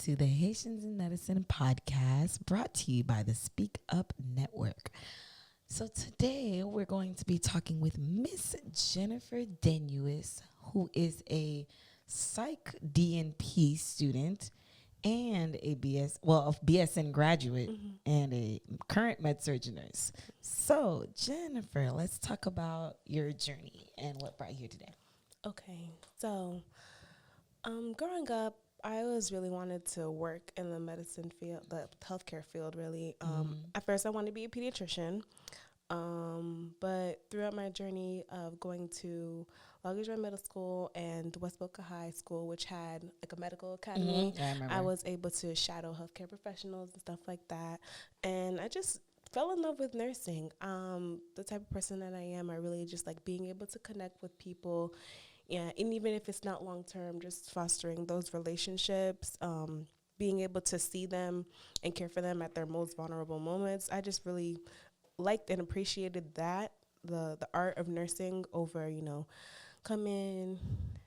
to the Haitians in Medicine podcast brought to you by the SpeakupNetwork. So today we're going to be talking with Miss Jennifer Deneus, who is a psych DNP student and a BSN graduate and a current med-surg nurse. So Jennifer, let's talk about your journey and what brought you here today. Okay, so growing up, I always really wanted to work in the medicine field, the healthcare field, really. At first, I wanted to be a pediatrician, but throughout my journey of going to Lagos Middle School and West Boca High School, which had like a medical academy, I was able to shadow healthcare professionals and stuff like that, and I just fell in love with nursing. The type of person that I am, I really just like being able to connect with people. Yeah, and even if it's not long-term, just fostering those relationships, being able to see them and care for them at their most vulnerable moments. I just really liked and appreciated that, the art of nursing over, come in,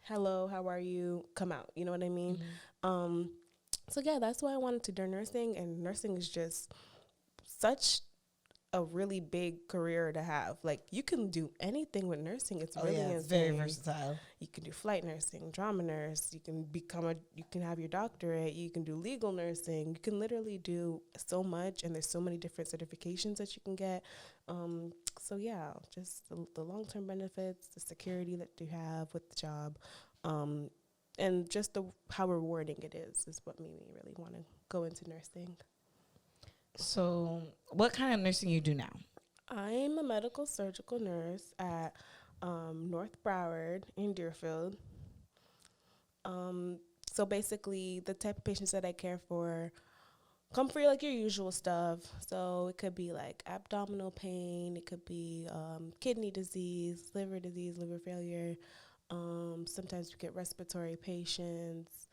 hello, how are you, come out, you know what I mean? So yeah, that's why I wanted to do nursing, and nursing is just such a really big career to have. Like, you can do anything with nursing. It's really it's very versatile. You can do flight nursing, drama nurse. You can you can have your doctorate. You can do legal nursing. You can literally do so much, and there's so many different certifications that you can get. So yeah, just the long-term benefits, the security that you have with the job, and just how rewarding it is what made me really want to go into nursing. So what kind of nursing you do now? I'm a medical surgical nurse at North Broward in Deerfield. So basically, the type of patients that I care for come for like your usual stuff. So it could be like abdominal pain, it could be kidney disease, liver failure. Sometimes we get respiratory patients.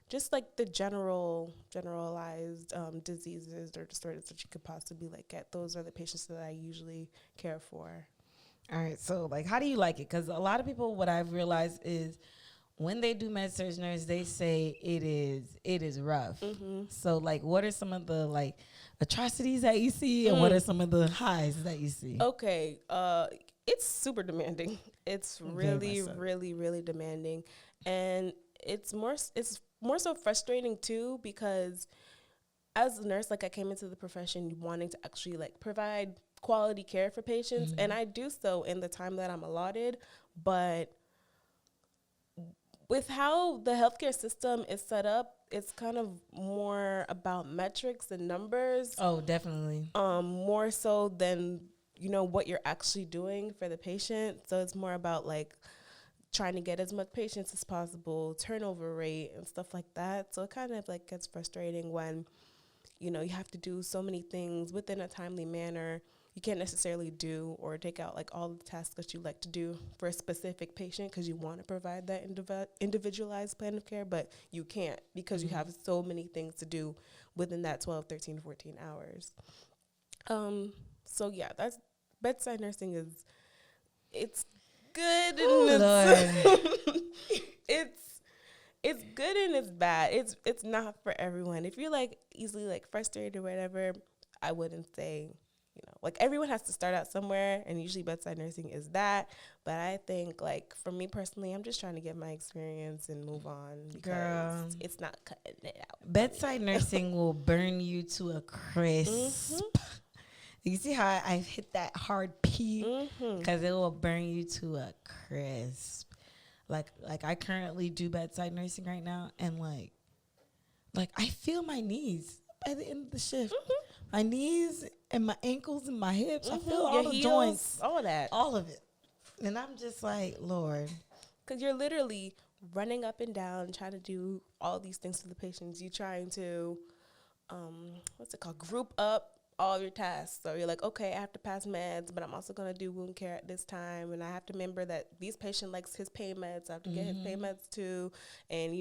Just like the generalized diseases or disorders that you could possibly get. Those are the patients that I usually care for. All right. So how do you like it? Because a lot of people, what I've realized is when they do med-surg nurse, they say it is rough. So what are some of the atrocities that you see, and what are some of the highs that you see? Okay. It's super demanding. It's really, really, really demanding. And it's more so frustrating too, because as a nurse, I came into the profession wanting to actually provide quality care for patients, and I do so in the time that I'm allotted. But with how the healthcare system is set up, it's kind of more about metrics and numbers. Oh, definitely. More so than what you're actually doing for the patient. So it's more about trying to get as much patients as possible, turnover rate and stuff like that. So it kind of gets frustrating when, you have to do so many things within a timely manner. You can't necessarily do or take out all the tasks that you like to do for a specific patient because you want to provide that individualized plan of care, but you can't because you have so many things to do within that 12, 13, 14 hours. So yeah, that's bedside nursing it's good and it's good and it's bad. It's not for everyone. If you're easily frustrated or whatever, I wouldn't say, everyone has to start out somewhere, and usually bedside nursing is that. But I think for me personally, I'm just trying to get my experience and move on because it's not cutting it out. Bedside nursing will burn you to a crisp. You see how I hit that hard P? Because it will burn you to a crisp. I currently do bedside nursing right now, and I feel my knees by the end of the shift. My knees and my ankles and my hips. I feel all the joints. All of that. All of it. And I'm just Lord. Because you're literally running up and down, trying to do all these things for the patients. You're trying to, group up all your tasks. So you're okay, I have to pass meds, but I'm also going to do wound care at this time. And I have to remember that these patient likes his pain meds. I have to get his pain meds too. And,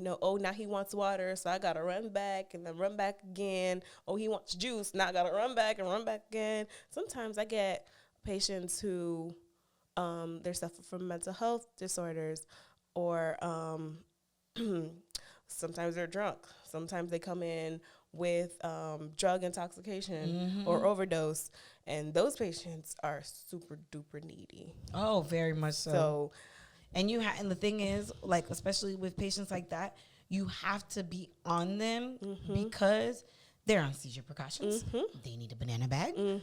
now he wants water. So I got to run back and then run back again. Oh, he wants juice. Now I got to run back and run back again. Sometimes I get patients who they're suffering from mental health disorders or Sometimes they're drunk. Sometimes they come in with drug intoxication or overdose. And those patients are super duper needy. Oh, very much so. So, And and the thing is, like, especially with patients like that, you have to be on them because they're on seizure precautions. They need a banana bag. You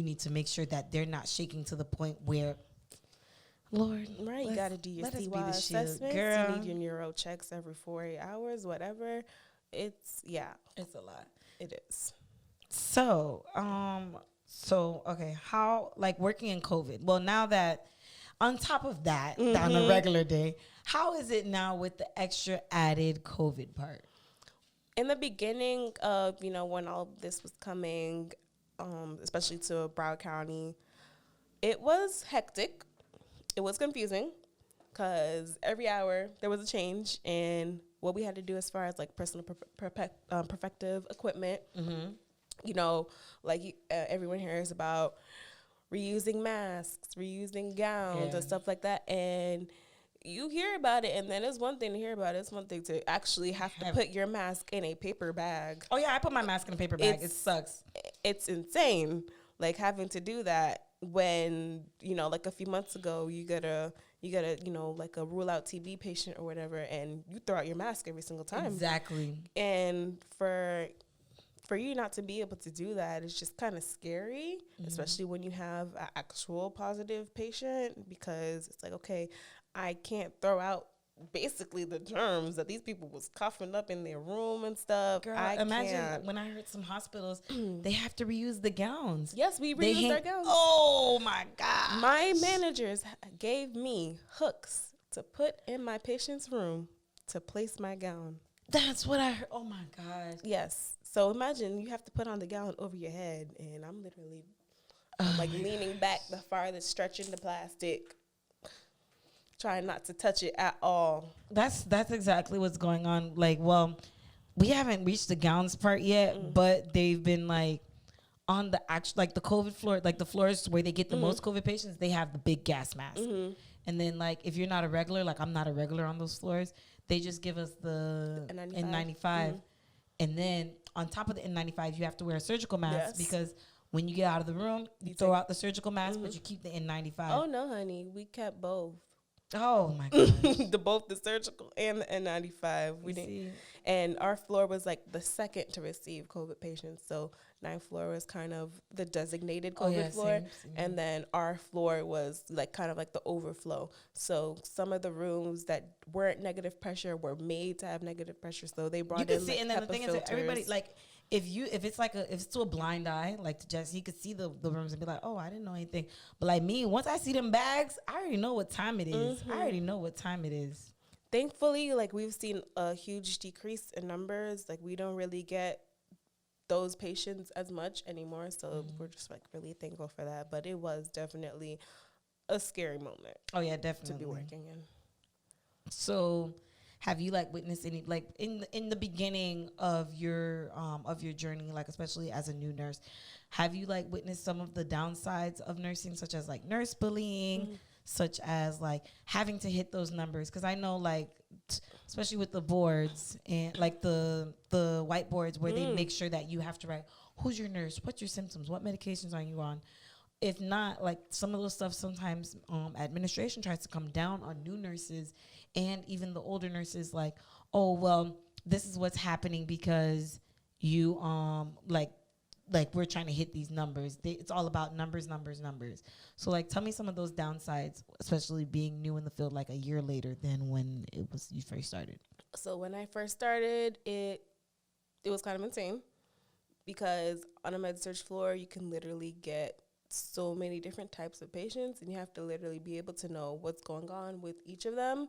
need to make sure that they're not shaking to the point where, Lord, right, you got to do your CY assessments. girl. You need your neuro checks every 4 hours, whatever. It's it's a lot. it is. So, okay, how, like, working in COVID? Well, now that, on top of that, on a regular day, how is it now with the extra added COVID part? In the beginning of, when all this was coming, especially to Broward County, it was hectic. It was confusing because every hour there was a change in what we had to do as far as like personal protective equipment. Everyone hears about reusing masks, reusing gowns and stuff like that. And you hear about it, and then it's one thing to hear about it. It's one thing to actually have to put your mask in a paper bag. Oh, yeah, I put my mask in a paper bag. It sucks. It's insane, like, having to do that when, like, a few months ago, you gotta, like, a rule-out TB patient or whatever, and you throw out your mask every single time. Exactly. And for you not to be able to do that, it's just kind of scary, especially when you have an actual positive patient, because it's like, okay, I can't throw out basically the germs that these people was coughing up in their room and stuff. Girl, imagine when I heard some hospitals, they have to reuse the gowns. Yes, we reuse our gowns. Oh, my God. My managers gave me hooks to put in my patient's room to place my gown. That's what I heard. Oh, my God. Yes. So imagine you have to put on the gown over your head, and I'm literally leaning back the farthest, stretching the plastic, trying not to touch it at all. That's exactly what's going on. Like, well, we haven't reached the gowns part yet, but they've been like on the actual, like, the COVID floor, like the floors where they get the most COVID patients, they have the big gas mask. And then, like, if you're not a regular, like I'm not a regular on those floors, they just give us the N95. And then on top of the N95, you have to wear a surgical mask because when you get out of the room, you throw out the surgical mask, but you keep the N95. Oh, no, honey. We kept both. Oh, my gosh. Both the surgical and the N95. We didn't. And our floor was like the second to receive COVID patients. So 9th floor was kind of the designated COVID floor. Same. And then our floor was like kind of like the overflow. So some of the rooms that weren't negative pressure were made to have negative pressure. So they brought in like, and then the thing is that everybody, like, if it's to a blind eye, like to Jess, he could see the rooms and be like, oh, I didn't know anything. But like me, once I see them bags, I already know what time it is. I already know what time it is. Thankfully, like, we've seen a huge decrease in numbers. Like, we don't really get those patients as much anymore. So we're just like really thankful for that. But it was definitely a scary moment. Oh yeah, definitely. To be working in. So have you like witnessed any, like, in the beginning of your journey, like especially as a new nurse, have you like witnessed some of the downsides of nursing, such as like nurse bullying, such as like having to hit those numbers? Because I know, like, especially with the boards and like the whiteboards where they make sure that you have to write who's your nurse, what's your symptoms, what medications are you on. If not, like, some of those stuff, sometimes administration tries to come down on new nurses and even the older nurses, like, oh, well, this is what's happening because you like we're trying to hit these numbers. It's all about numbers. So like, tell me some of those downsides, especially being new in the field, like a year later than when you first started. So when I first started, it was kind of insane because on a med-surg floor, you can literally get so many different types of patients, and you have to literally be able to know what's going on with each of them,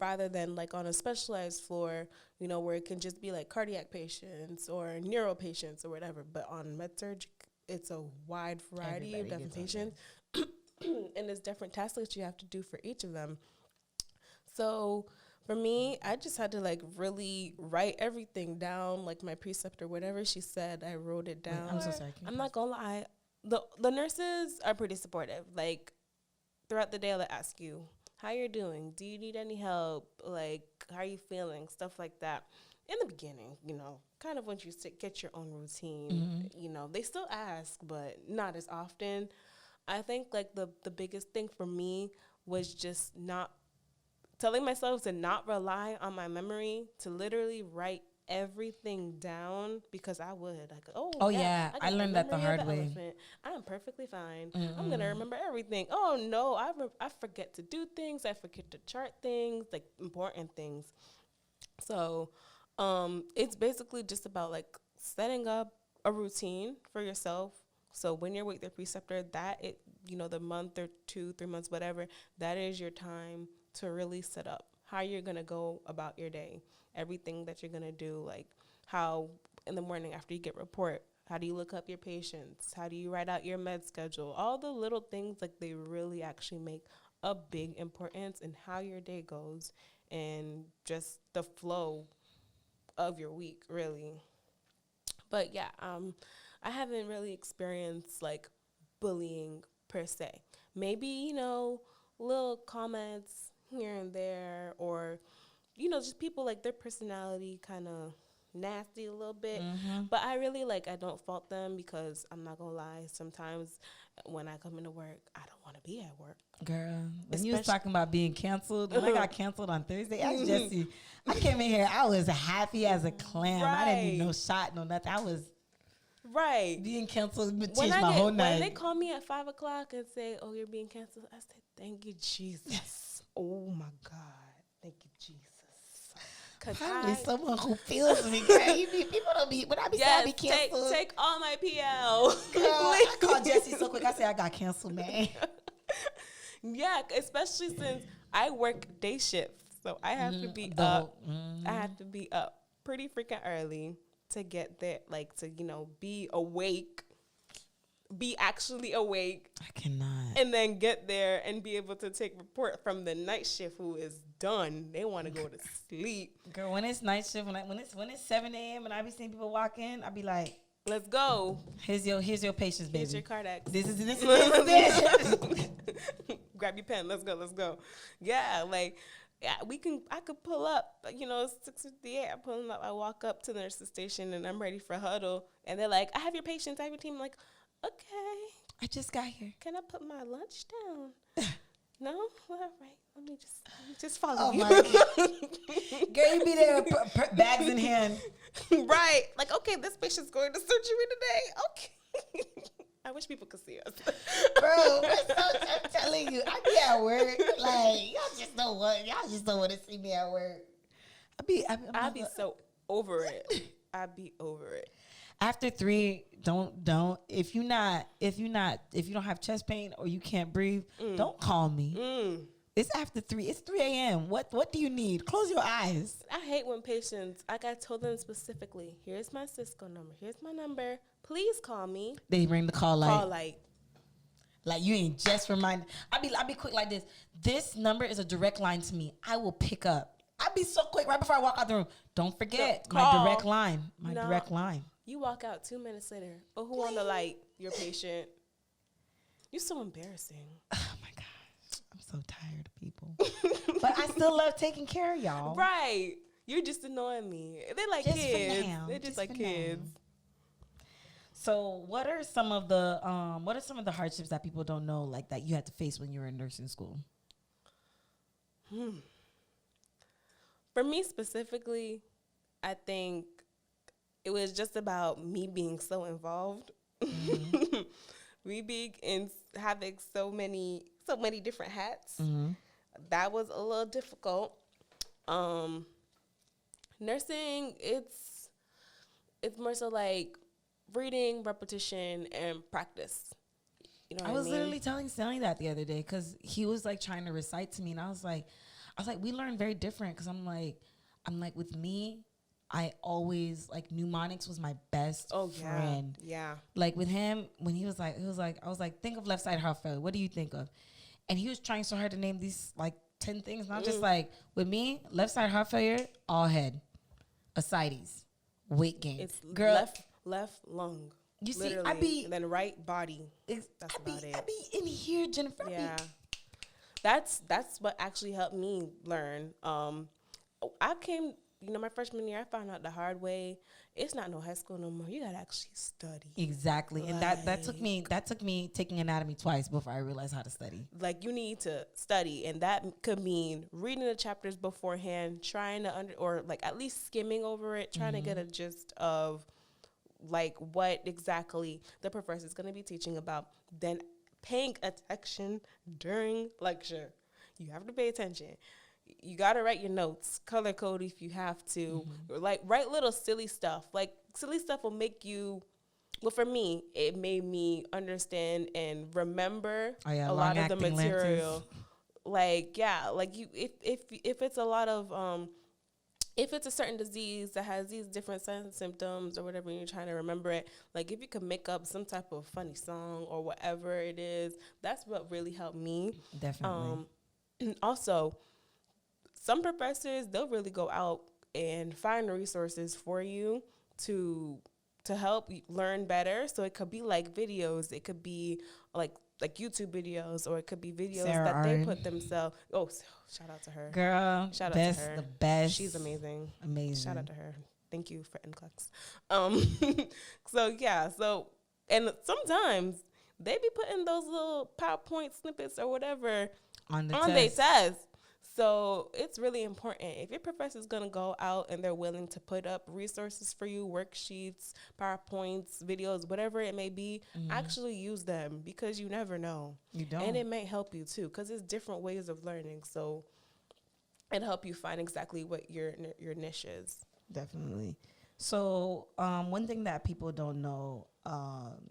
rather than like on a specialized floor, where it can just be like cardiac patients or neuro patients or whatever. But on med-surg, it's a wide variety of different patients, and there's different tasks that you have to do for each of them. So for me, I just had to like really write everything down, like my preceptor, whatever she said, I wrote it down. I'm so sorry. I'm not gonna lie. The nurses are pretty supportive. Like, throughout the day, they'll ask you, how you're doing. Do you need any help? Like, how are you feeling? Stuff like that. In the beginning, kind of once you get your own routine, they still ask, but not as often. I think like the biggest thing for me was just not telling myself to not rely on my memory, to literally write everything down, because I would I learned that the hard way. I'm perfectly fine. I'm gonna remember everything. Oh no, I forget to do things. I forget to chart things, like important things. So it's basically just about like setting up a routine for yourself. So when you're with your preceptor, the month or 2-3 months, whatever, that is your time to really set up how you're going to go about your day, everything that you're going to do, like how in the morning after you get report, how do you look up your patients? How do you write out your med schedule? All the little things, like they really actually make a big importance in how your day goes and just the flow of your week, really. But yeah, I haven't really experienced like bullying per se. Maybe, little comments here and there, or, just people like their personality kind of nasty a little bit. But I really I don't fault them, because I'm not gonna lie, sometimes when I come into work, I don't want to be at work. Girl, when you was talking about being canceled, when I got canceled on Thursday, ask Jesse. I came in here, I was happy as a clam. Right. I didn't need no shot, no nothing. I was being canceled, changed my whole night. When they call me at 5:00 and say, "Oh, you're being canceled," I say, "Thank you, Jesus." Oh my God, thank you, Jesus. Probably someone who feels me. People don't be, when I be saying I be canceled. Take all my PL. Girl, I called Jesse so quick. I said I got canceled, man. Yeah, especially since I work day shifts, so I have to be up. I have to be up pretty freaking early to get there, to be awake, be actually awake. I cannot. And then get there and be able to take report from the night shift who is done. They want to go to sleep. Girl, when it's night shift, when it's 7 a.m. and I be seeing people walk in, I be like, "Let's go. Here's your patience, baby. Here's your Cardex. This is Grab your pen. Let's go. Yeah, I could pull up, 6:58. I'm pulling up. I walk up to the nurse's station and I'm ready for huddle. And they're like, "I have your patients. I have your team." I'm like, "Okay. I just got here. Can I put my lunch down?" No? Well, all right. Let me just follow you. My God. Girl, you be there, bags in hand. Right. Like, okay, this patient's going to surgery today. Okay. I wish people could see us. Bro, I'm telling you, I be at work. Like, y'all just don't want to see me at work. I'd be so over it. I'd be over it. After 3, don't if you don't have chest pain or you can't breathe, don't call me. It's after 3. It's 3 a.m. What do you need? Close your eyes. I hate when patients, I told them specifically, "Here's my Cisco number. Here's my number. Please call me." They ring the call light. Like you ain't just reminded. I be quick like this. This number is a direct line to me. I will pick up. I be so quick right before I walk out the room. Don't forget my direct line. Direct line. You walk out 2 minutes later. Oh, who on the light? Your patient. You're so embarrassing. Oh my gosh. I'm so tired of people. But I still love taking care of y'all. Right. You're just annoying me. They're like just kids. They're just like kids. Now. So what are some of the hardships that people don't know, like that you had to face when you were in nursing school? For me specifically, I think it was just about me being so involved. Me being in having so many different hats. That was a little difficult. Nursing, it's more so like reading, repetition, and practice. You know what I mean? Literally telling Stanley that the other day because he was like trying to recite to me, and I was like, we learn very different because I'm like with me, I always mnemonics was my best friend. Yeah. Like with him, when I was like, think of left side heart failure. What do you think of? And he was trying so hard to name these 10 things. And I'm just like, with me, left side heart failure, all head, ascites, weight gain. It's girl, left lung. You see, I be and then right body. That's about it. I be in here, Jennifer. Yeah. that's what actually helped me learn. I came, my freshman year, I found out the hard way. It's not no high school no more. You gotta actually study. Exactly. And that took me taking anatomy twice before I realized how to study. Like, you need to study, and that could mean reading the chapters beforehand, trying to or like at least skimming over it, trying to get a gist of like what exactly the professor is going to be teaching about, then paying attention during lecture. You have to pay attention. You got to write your notes, color code if you have to, or like write little silly stuff. Like, silly stuff will make you, well, for me, it made me understand and remember a lot of the material. Lenses. Like, yeah, like if it's a lot of, if it's a certain disease that has these different signs and symptoms or whatever, and you're trying to remember it, like if you could make up some type of funny song or whatever it is, that's what really helped me. Definitely. Also, some professors, they'll really go out and find resources for you to help you learn better. So it could be like videos, it could be like YouTube videos, or it could be videos that they put themselves. Oh, shout out to her. Girl, shout out to her. The best. She's amazing. Amazing. Shout out to her. Thank you for NCLEX. So and sometimes they be putting those little PowerPoint snippets or whatever on their test. So it's really important. If your professor is going to go out and they're willing to put up resources for you, worksheets, PowerPoints, videos, whatever it may be, actually use them, because you never know. You don't. And it may help you too, because it's different ways of learning. So it'll help you find exactly what your niche is. Definitely. So one thing that people don't know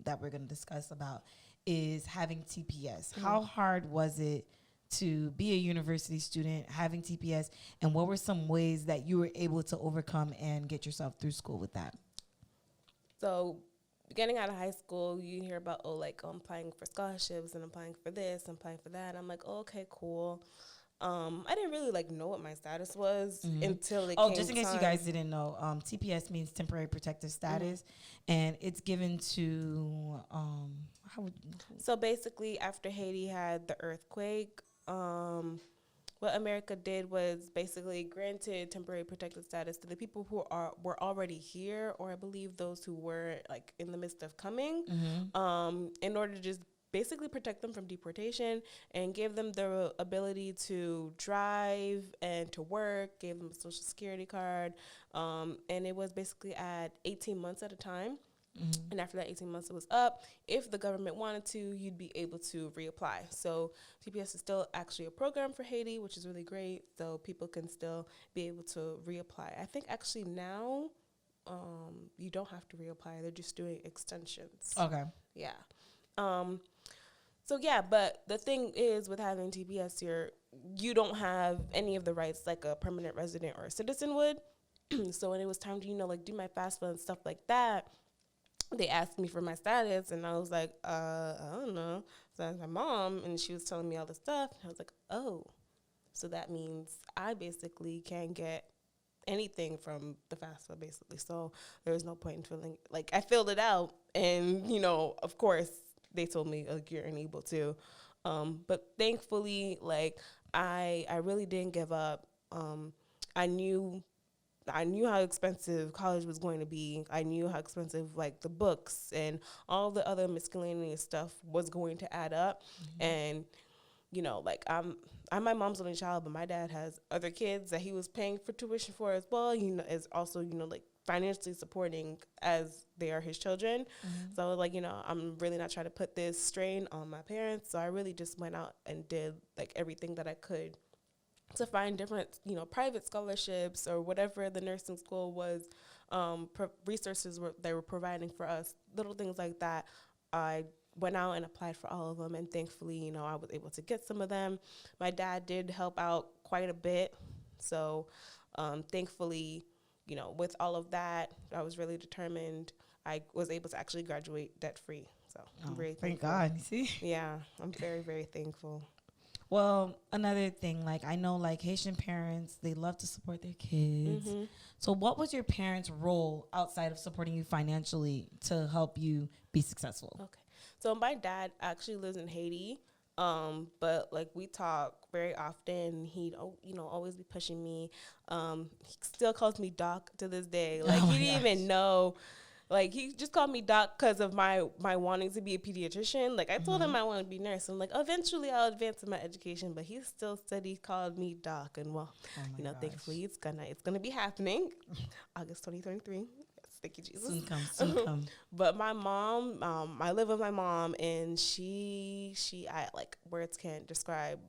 that we're going to discuss about is having TPS. How hard was it to be a university student having TPS, and what were some ways that you were able to overcome and get yourself through school with that? So getting out of high school, you hear about, I'm applying for scholarships and I'm applying for this and applying for that. I'm like, okay, cool. I didn't really know what my status was until it came just in case you guys didn't know, TPS means temporary protective status, and it's given to so basically after Haiti had the earthquake, what America did was basically granted temporary protected status to the people who were already here, or I believe those who were in the midst of coming, in order to just basically protect them from deportation and give them the ability to drive and to work, gave them a social security card, and it was basically at 18 months at a time. And after that 18 months it was up, if the government wanted to, you'd be able to reapply. So TPS is still actually a program for Haiti, which is really great. So people can still be able to reapply. I think actually now you don't have to reapply. They're just doing extensions. Okay. Yeah. So yeah, but the thing is with having TPS here, you don't have any of the rights like a permanent resident or a citizen would. So when it was time to, do my FAFSA and stuff like that, they asked me for my status, and I was like, I don't know. So I asked my mom, and she was telling me all the stuff. And I was like, oh, so that means I basically can't get anything from the FAFSA, basically. So there was no point in filling, I filled it out, and, of course, they told me, you're unable to. But thankfully, I really didn't give up. I knew how expensive college was going to be. I knew how expensive the books and all the other miscellaneous stuff was going to add up. And, I'm my mom's only child, but my dad has other kids that he was paying for tuition for as well. Is also, financially supporting as they are his children. So I was I'm really not trying to put this strain on my parents. So I really just went out and did everything that I could to find different, private scholarships or whatever the nursing school was, resources they were providing for us, little things like that. I went out and applied for all of them, and thankfully, I was able to get some of them. My dad did help out quite a bit, so thankfully, with all of that, I was really determined. I was able to actually graduate debt-free, so I'm very thankful. Thank God, see? Yeah, I'm very, very thankful. Well, another thing, I know, Haitian parents, they love to support their kids. So what was your parents' role outside of supporting you financially to help you be successful? Okay. So my dad actually lives in Haiti. But like we talk very often. He'd always be pushing me. He still calls me Doc to this day. Like Oh he my didn't gosh. even know. Like he just called me Doc because of my wanting to be a pediatrician. Like I told him I want to be a nurse. I'm like, eventually I'll advance in my education. But he still said he called me Doc. And well, Oh my gosh. thankfully it's gonna be happening, August 2023. Yes, thank you, Jesus. Soon come, soon come. But my mom, I live with my mom, and I like words can't describe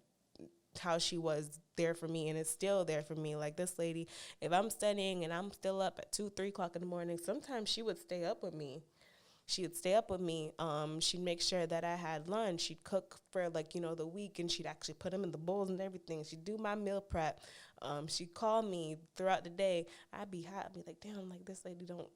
how she was there for me, and is still there for me. Like this lady, if I'm studying and I'm still up at 2-3 o'clock in the morning, sometimes she would stay up with me. She'd make sure that I had lunch. She'd cook for the week, and she'd actually put them in the bowls and everything. She'd do my meal prep. She'd call me throughout the day. I'd be hot. I'd be like, damn, like this lady don't.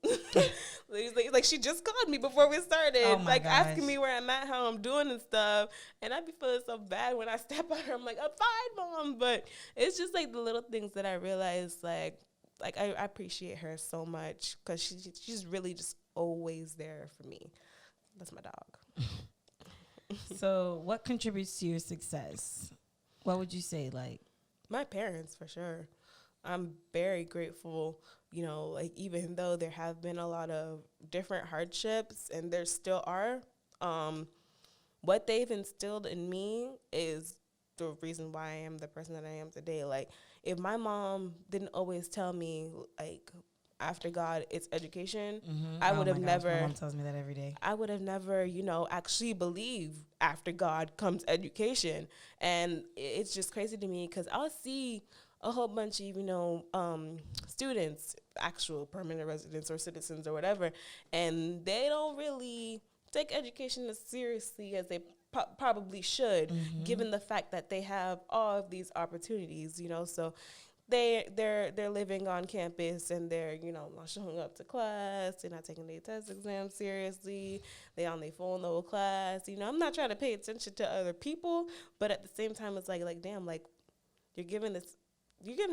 like she just called me before we started, Oh my gosh. asking me where I'm at, how I'm doing and stuff. And I'd be feeling so bad when I step at her. I'm like, I'm fine, Mom. But it's just like the little things that I realize, like I appreciate her so much, because she's really just always there for me. That's my dog. So what contributes to your success? What would you say? Like, my parents, for sure. I'm very grateful, even though there have been a lot of different hardships, and there still are, what they've instilled in me is the reason why I am the person that I am today. Like, if my mom didn't always tell me, like, after God, it's education, I would have never. My mom tells me that every day. I would have never, actually believed after God comes education. And it's just crazy to me, because I'll see a whole bunch of, students, actual permanent residents or citizens or whatever, and they don't really take education as seriously as they probably should, given the fact that they have all of these opportunities, so they're living on campus, and they're not showing up to class, they're not taking their test exams seriously, they on their phone the whole class. I'm not trying to pay attention to other people, but at the same time it's like damn, like you're given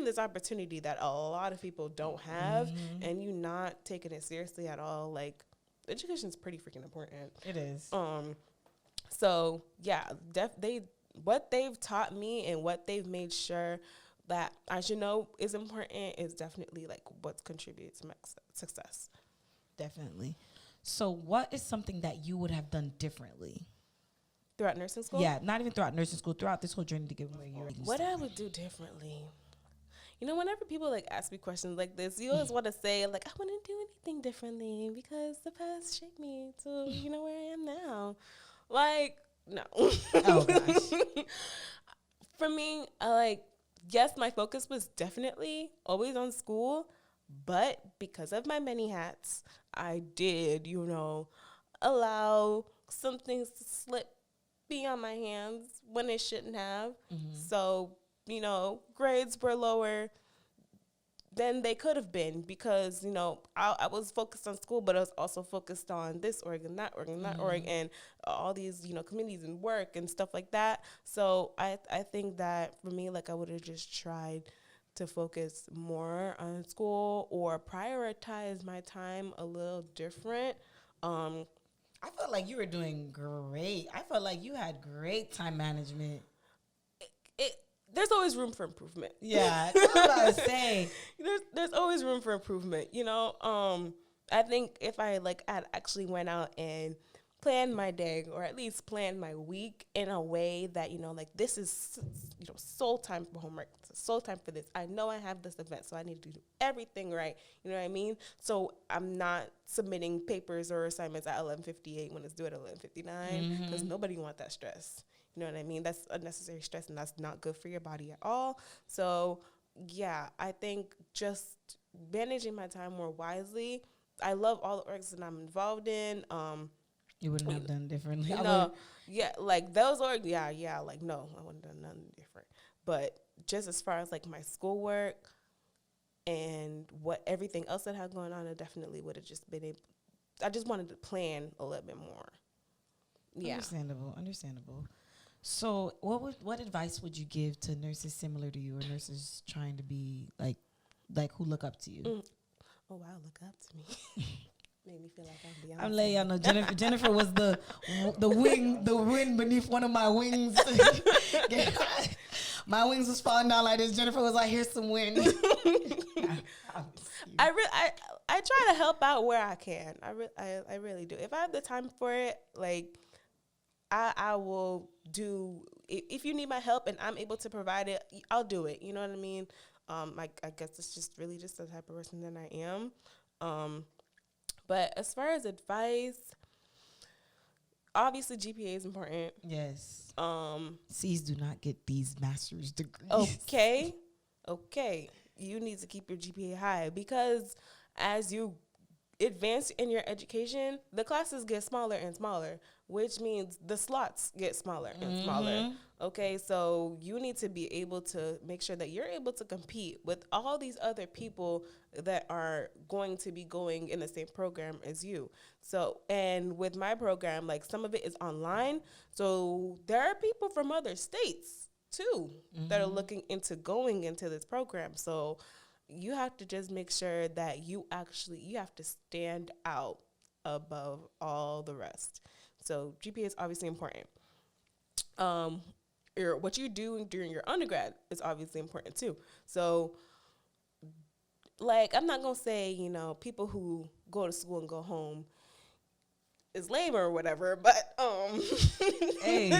this opportunity that a lot of people don't have, and you not taking it seriously at all. Like, education is pretty freaking important. It is. So yeah, what they've taught me and what they've made sure that I should know is important is definitely like what contributes to my success. Definitely. So what is something that you would have done differently throughout nursing school? Yeah, not even throughout nursing school, throughout this whole journey to get where you're. What I would do differently? Whenever people like ask me questions like this, you always want to say like, I wouldn't do anything differently because the past shaped me to where I am now. Like, no. Oh gosh. For me, yes, my focus was definitely always on school, but because of my many hats, I did, allow some things to slip beyond my hands when it shouldn't have. So, grades were lower than they could have been because, I was focused on school, but I was also focused on this org and that org and that org and all these, committees and work and stuff like that. So I think that for me, like, I would have just tried to focus more on school or prioritize my time a little different. I felt like you were doing great. I felt like you had great time management. There's always room for improvement. Yeah, that's what I was saying. There's always room for improvement. I think if I had actually went out and planned my day, or at least planned my week in a way that this is sole time for homework, sole time for this. I know I have this event, so I need to do everything right. You know what I mean? So I'm not submitting papers or assignments at 11:58 when it's due at 11:59 because nobody wants that stress. You know what I mean? That's unnecessary stress, and that's not good for your body at all. So, yeah, I think just managing my time more wisely. I love all the orgs that I'm involved in. You wouldn't have done differently. No, yeah, like those orgs, yeah, like no, I wouldn't have done nothing different. But just as far as like my schoolwork and what everything else that I had going on, I definitely would have just been able. I just wanted to plan a little bit more. Yeah, understandable. So, what advice would you give to nurses similar to you, or nurses trying to be like who look up to you? Oh wow, look up to me. Made me feel like I'm Beyonce. I'm letting y'all know Jennifer was the wind beneath one of my wings. My wings was falling down like this. Jennifer was like, "Here's some wind." I try to help out where I can. I really do. If I have the time for it, like I will do. If you need my help and I'm able to provide it, I'll do it. You know what I mean? I guess it's just really just the type of person that I am. But as far as advice, obviously GPA is important. Yes. C's do not get these master's degrees. Okay. You need to keep your GPA high because as you advance in your education, the classes get smaller and smaller, which means the slots get smaller and smaller. Okay, so you need to be able to make sure that you're able to compete with all these other people that are going to be going in the same program as you. So, and with my program, like some of it is online. So there are people from other states too that are looking into going into this program. So you have to just make sure that you have to stand out above all the rest. So GPA is obviously important. What you do during your undergrad is obviously important too. So, like, I'm not gonna say, people who go to school and go home is lame or whatever, but hey,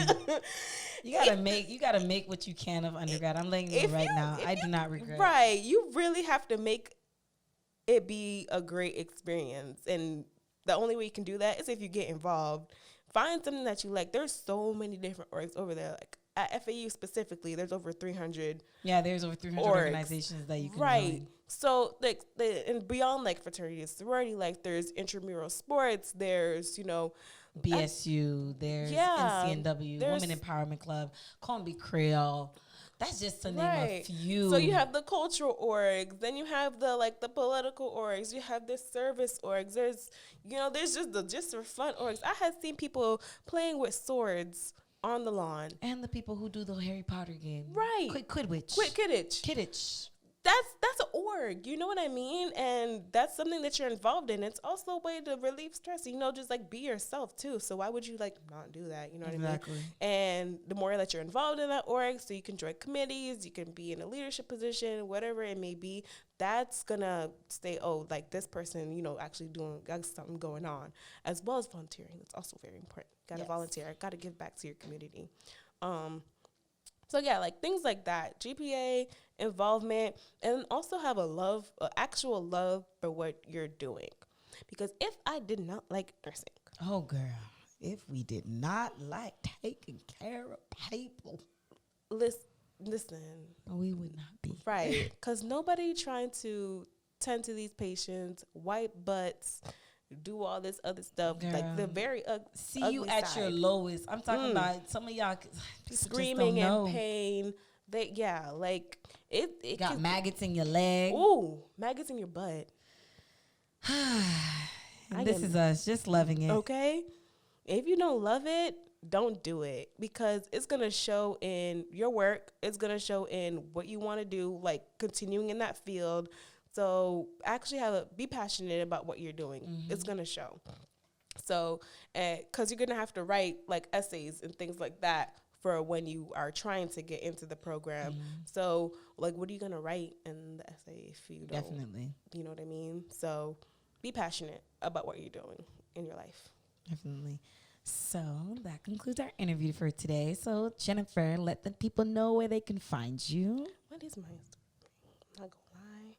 you gotta make what you can of undergrad. I'm letting you know right now. I do not regret. Right, you really have to make it be a great experience, and the only way you can do that is if you get involved. Find something that you like. There's so many different orgs over there. Like at FAU specifically, there's over 300. Yeah, there's over 300 organizations that you can join. So like and beyond like fraternity and sorority, like there's intramural sports. There's BSU. There's NCNW, Women Empowerment Club, Columbia Creole. That's just to name a few. So you have the cultural orgs, then you have the political orgs, you have the service orgs. There's just for fun orgs. I had seen people playing with swords on the lawn, and the people who do the Harry Potter game, right? Quidditch. That's an org, you know what I mean? And that's something that you're involved in. It's also a way to relieve stress, just like be yourself too. So why would you not do that? You know what I mean? And the more that you're involved in that org, so you can join committees, you can be in a leadership position, whatever it may be, that's gonna say, like this person, actually got something going on, as well as volunteering. That's also very important. Gotta volunteer, gotta give back to your community. So yeah, like things like that, GPA, involvement, and also have actual love for what you're doing. Because if I did not like nursing. Oh, girl, if we did not like taking care of people. Listen. We would not be. Right, because nobody trying to tend to these patients, wipe butts, do all this other stuff. Girl. Like the very see you at your lowest. I'm talking about some of y'all screaming in pain. It got maggots in your leg. Ooh, maggots in your butt. This is us just loving it. Okay, if you don't love it, don't do it, because it's gonna show in your work. It's gonna show in what you want to do, like continuing in that field. So actually be passionate about what you're doing. It's going to show. So, because you're going to have to write like essays and things like that for when you are trying to get into the program. So like, what are you going to write in the essay if you don't? Definitely. You know what I mean? So be passionate about what you're doing in your life. Definitely. So that concludes our interview for today. So Jennifer, let the people know where they can find you. What is my Instagram? I'm not going to lie.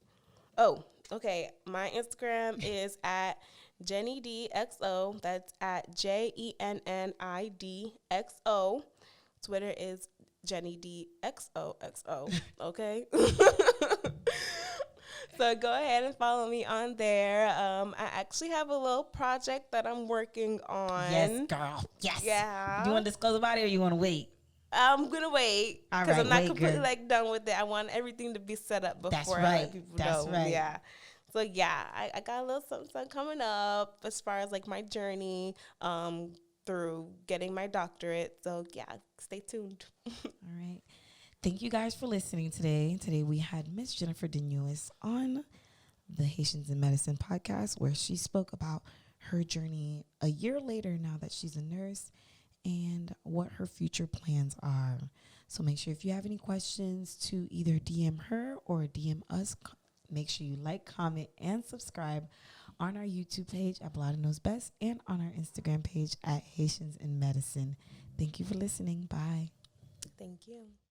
Oh, okay. My Instagram is at JennyDXO. That's at JENNIDXO. Twitter is JennyDXOXO. Okay. So go ahead and follow me on there. I actually have a little project that I'm working on. Yes, girl. Yes. Yeah. Do you want to disclose about it, or you want to wait? I'm gonna wait because I'm not completely done with it. I want everything to be set up before I let people know. Right. Yeah. So yeah, I got a little something coming up as far as like my journey through getting my doctorate. So yeah, stay tuned. All right. Thank you guys for listening today. Today we had Miss Jennifer Deneus on the Haitians in Medicine podcast, where she spoke about her journey a year later now that she's a nurse and what her future plans are. So make sure if you have any questions to either DM her or DM us. Make sure you like, comment, and subscribe on our YouTube page at Blada Knows Best and on our Instagram page at Haitians in Medicine. Thank you for listening. Bye. Thank you.